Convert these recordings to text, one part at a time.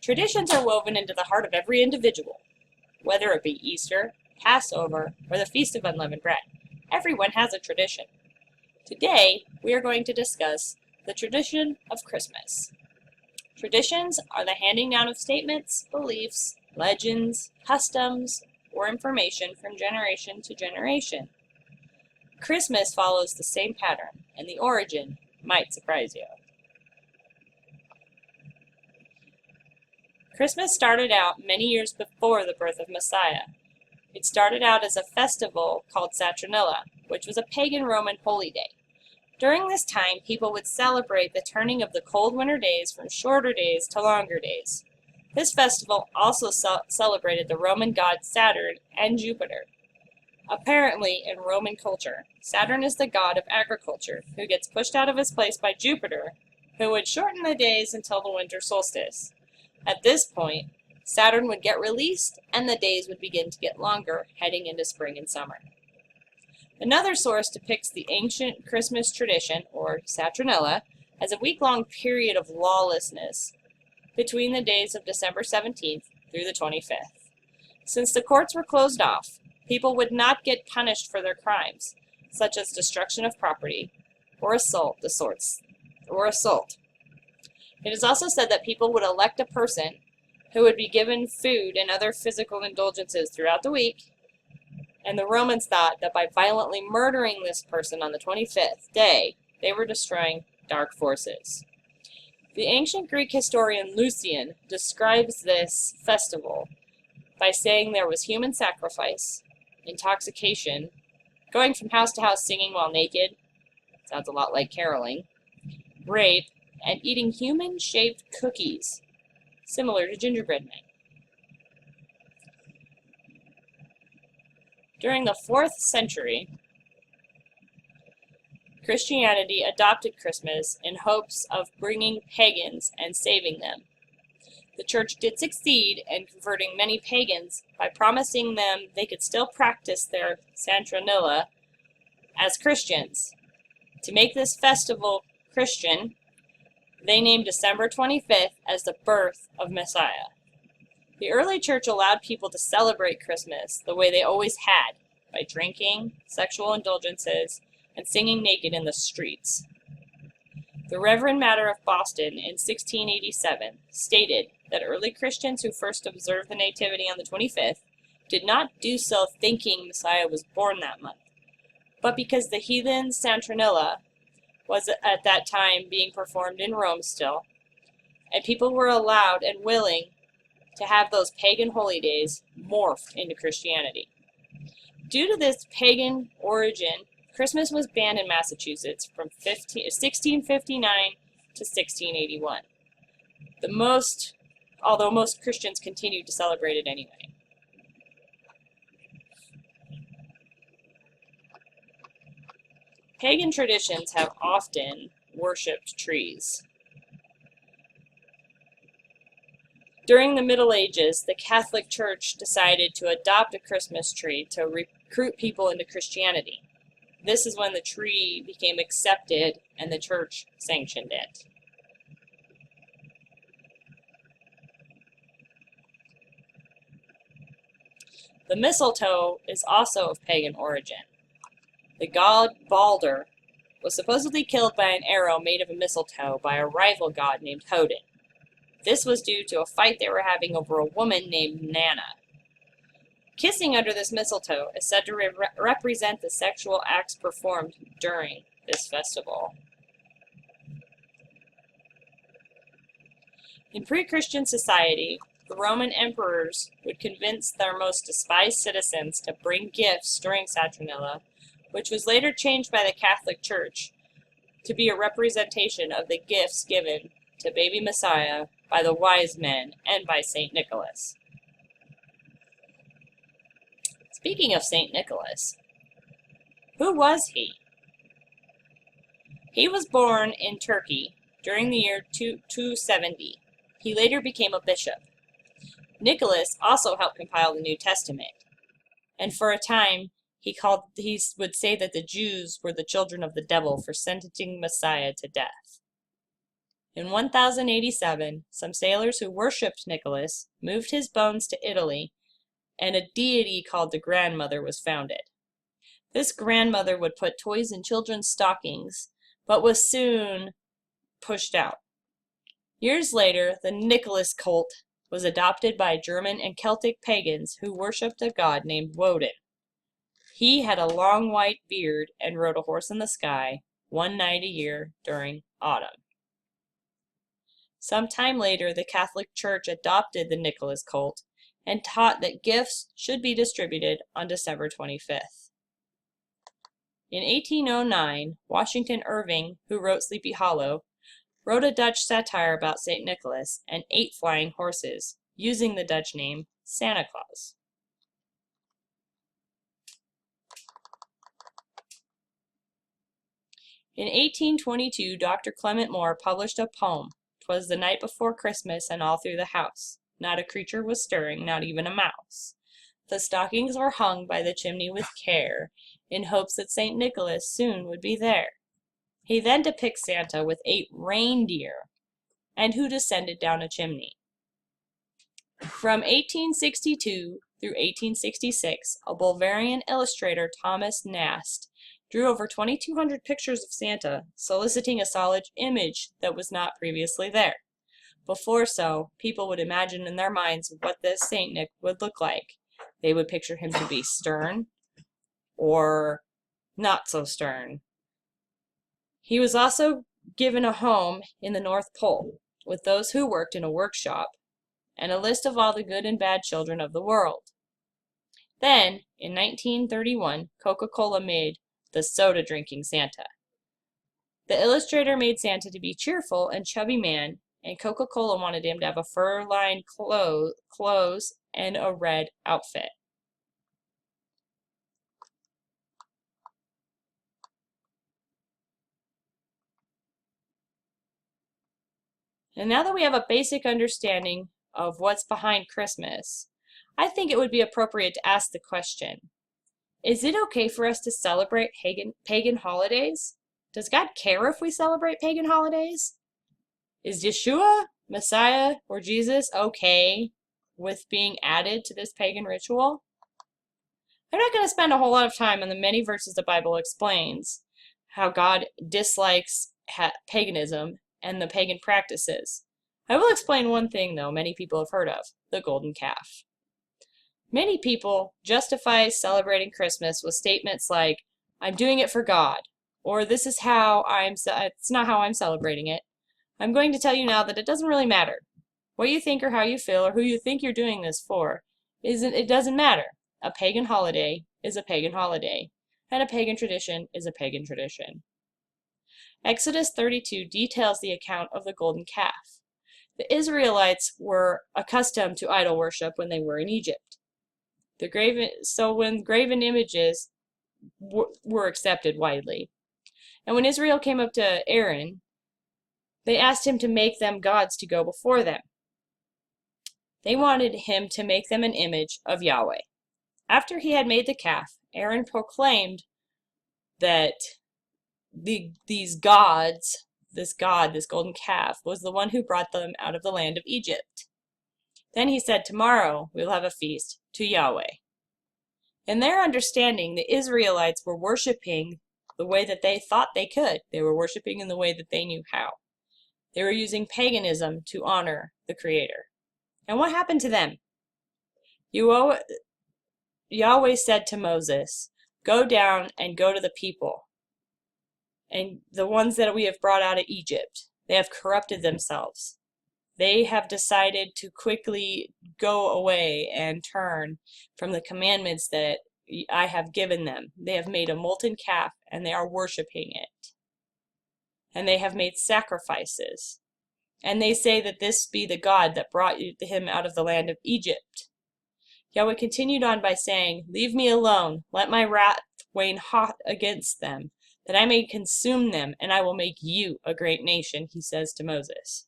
Traditions are woven into the heart of every individual, whether it be Easter, Passover, or the Feast of Unleavened Bread. Everyone has a tradition. Today, we are going to discuss the tradition of Christmas. Traditions are the handing down of statements, beliefs, legends, customs, or information from generation to generation. Christmas follows the same pattern, and the origin might surprise you. Christmas started out many years before the birth of Messiah. It started out as a festival called Saturnalia, which was a pagan Roman holy day. During this time, people would celebrate the turning of the cold winter days from shorter days to longer days. This festival also celebrated the Roman gods Saturn and Jupiter. Apparently, in Roman culture, Saturn is the god of agriculture, who gets pushed out of his place by Jupiter, who would shorten the days until the winter solstice. At this point, Saturn would get released and the days would begin to get longer, heading into spring and summer. Another source depicts the ancient Christmas tradition, or Saturnalia, as a week-long period of lawlessness between the days of December 17th through the 25th. Since the courts were closed off, people would not get punished for their crimes, such as destruction of property or assault. It is also said that people would elect a person who would be given food and other physical indulgences throughout the week, and the Romans thought that by violently murdering this person on the 25th day, they were destroying dark forces. The ancient Greek historian Lucian describes this festival by saying there was human sacrifice, intoxication, going from house to house singing while naked, sounds a lot like caroling, rape, and eating human-shaped cookies, similar to gingerbread men. During the 4th century, Christianity adopted Christmas in hopes of bringing pagans and saving them. The church did succeed in converting many pagans by promising them they could still practice their Saturnalia as Christians. To make this festival Christian, they named December 25th as the birth of Messiah. The early church allowed people to celebrate Christmas the way they always had, by drinking, sexual indulgences, and singing naked in the streets. The Reverend Matter of Boston in 1687 stated that early Christians who first observed the Nativity on the 25th did not do so thinking Messiah was born that month, but because the heathen Saturnalia was at that time being performed in Rome still, and people were allowed and willing to have those pagan holy days morphed into Christianity. Due to this pagan origin, Christmas was banned in Massachusetts from 1659 to 1681. Although most Christians continued to celebrate it anyway. Pagan traditions have often worshipped trees. During the Middle Ages, the Catholic Church decided to adopt a Christmas tree to recruit people into Christianity. This is when the tree became accepted and the church sanctioned it. The mistletoe is also of pagan origin. The god Balder was supposedly killed by an arrow made of a mistletoe by a rival god named Odin. This was due to a fight they were having over a woman named Nanna. Kissing under this mistletoe is said to represent the sexual acts performed during this festival. In pre-Christian society, the Roman emperors would convince their most despised citizens to bring gifts during Saturnalia, which was later changed by the Catholic Church to be a representation of the gifts given to baby Messiah by the wise men and by St. Nicholas. Speaking of St. Nicholas, who was he? He was born in Turkey during the year 270. He later became a bishop. Nicholas also helped compile the New Testament, and for a time he would say that the Jews were the children of the devil for sentencing Messiah to death. In 1087, some sailors who worshipped Nicholas moved his bones to Italy, and a deity called the Grandmother was founded. This grandmother would put toys in children's stockings, but was soon pushed out. Years later, the Nicholas cult was adopted by German and Celtic pagans who worshipped a god named Woden. He had a long white beard and rode a horse in the sky one night a year during autumn. Sometime later, the Catholic Church adopted the Nicholas cult and taught that gifts should be distributed on December 25th. In 1809, Washington Irving, who wrote Sleepy Hollow, wrote a Dutch satire about St. Nicholas and 8 flying horses, using the Dutch name Santa Claus. In 1822, Dr. Clement Moore published a poem, "'Twas the night before Christmas, and all through the house not a creature was stirring, not even a mouse. The stockings were hung by the chimney with care, in hopes that St. Nicholas soon would be there." He then depicts Santa with 8 reindeer, and who descended down a chimney. From 1862 through 1866, a Bulgarian illustrator, Thomas Nast, drew over 2,200 pictures of Santa, soliciting a solid image that was not previously there. Before so, people would imagine in their minds what this Saint Nick would look like. They would picture him to be stern or not so stern. He was also given a home in the North Pole with those who worked in a workshop and a list of all the good and bad children of the world. Then, in 1931, Coca-Cola made the soda-drinking Santa. The illustrator made Santa to be cheerful and chubby man, and Coca-Cola wanted him to have a fur-lined clothes and a red outfit. And now that we have a basic understanding of what's behind Christmas, I think it would be appropriate to ask the question, is it okay for us to celebrate pagan holidays? Does God care if we celebrate pagan holidays? Is Yeshua, Messiah, or Jesus okay with being added to this pagan ritual? I'm not going to spend a whole lot of time on the many verses the Bible explains how God dislikes paganism and the pagan practices. I will explain one thing, though, many people have heard of, the golden calf. Many people justify celebrating Christmas with statements like, "I'm doing it for God," or "This is how it's not how I'm celebrating it." I'm going to tell you now that it doesn't really matter. What you think or how you feel or who you think you're doing this for, it doesn't matter. A pagan holiday is a pagan holiday, and a pagan tradition is a pagan tradition. Exodus 32 details the account of the golden calf. The Israelites were accustomed to idol worship when they were in Egypt. When graven images were accepted widely, and when Israel came up to Aaron, they asked him to make them gods to go before them. They wanted him to make them an image of Yahweh. After he had made the calf, Aaron proclaimed that these gods, this golden calf, was the one who brought them out of the land of Egypt. Then he said, "Tomorrow we will have a feast to Yahweh." In their understanding, the Israelites were worshiping the way that they thought they could. They were worshiping in the way that they knew how. They were using paganism to honor the Creator. And what happened to them? Yahweh said to Moses, "Go down and go to the people, and the ones that we have brought out of Egypt. They have corrupted themselves. They have decided to quickly go away and turn from the commandments that I have given them. They have made a molten calf, and they are worshiping it. And they have made sacrifices. And they say that this be the God that brought him out of the land of Egypt." Yahweh continued on by saying, "Leave me alone. Let my wrath wane hot against them, that I may consume them, and I will make you a great nation," he says to Moses.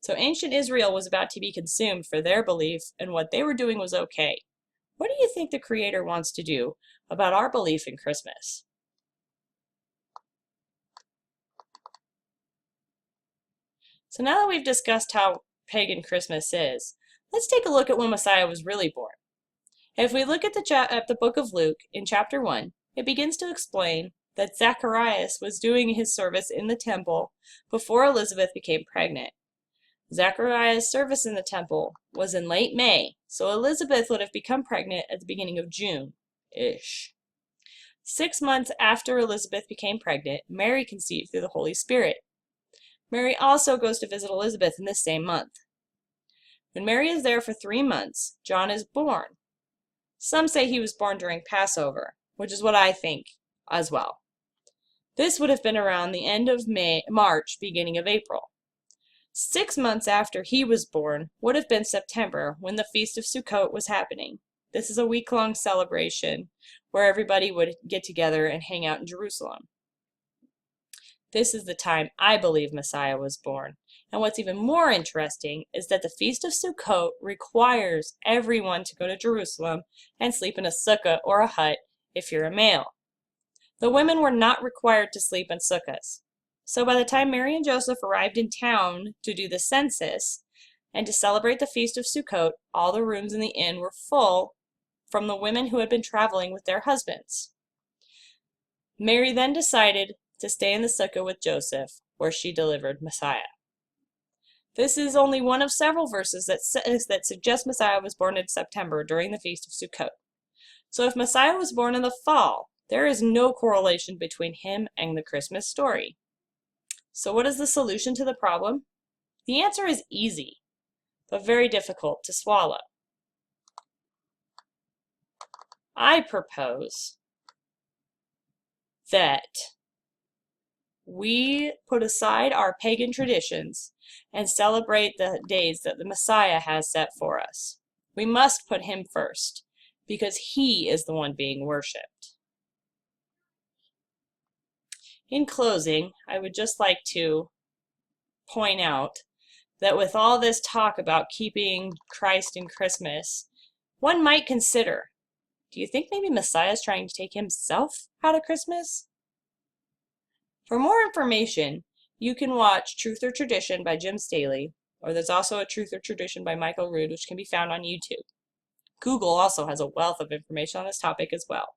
So ancient Israel was about to be consumed for their belief, and what they were doing was okay. What do you think the Creator wants to do about our belief in Christmas? So now that we've discussed how pagan Christmas is, let's take a look at when Messiah was really born. If we look at the book of Luke in chapter 1, it begins to explain that Zacharias was doing his service in the temple before Elizabeth became pregnant. Zacharias' service in the temple was in late May, so Elizabeth would have become pregnant at the beginning of June-ish. 6 months after Elizabeth became pregnant, Mary conceived through the Holy Spirit. Mary also goes to visit Elizabeth in this same month. When Mary is there for 3 months, John is born. Some say he was born during Passover, which is what I think as well. This would have been around the end of March, beginning of April. 6 months after he was born would have been September, when the Feast of Sukkot was happening. This is a week-long celebration where everybody would get together and hang out in Jerusalem. This is the time I believe Messiah was born. And what's even more interesting is that the Feast of Sukkot requires everyone to go to Jerusalem and sleep in a sukkah or a hut if you're a male. The women were not required to sleep in sukkahs. So by the time Mary and Joseph arrived in town to do the census and to celebrate the Feast of Sukkot, all the rooms in the inn were full from the women who had been traveling with their husbands. Mary then decided to stay in the sukkah with Joseph, where she delivered Messiah. This is only one of several verses that suggest Messiah was born in September during the Feast of Sukkot. So if Messiah was born in the fall, there is no correlation between him and the Christmas story. So what is the solution to the problem? The answer is easy, but very difficult to swallow. I propose that we put aside our pagan traditions and celebrate the days that the Messiah has set for us. We must put him first, because he is the one being worshipped. In closing, I would just like to point out that with all this talk about keeping Christ in Christmas, one might consider, do you think maybe Messiah is trying to take himself out of Christmas? For more information, you can watch Truth or Tradition by Jim Staley, or there's also a Truth or Tradition by Michael Rood, which can be found on YouTube. Google also has a wealth of information on this topic as well.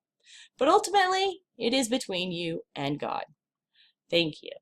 But ultimately, it is between you and God. Thank you.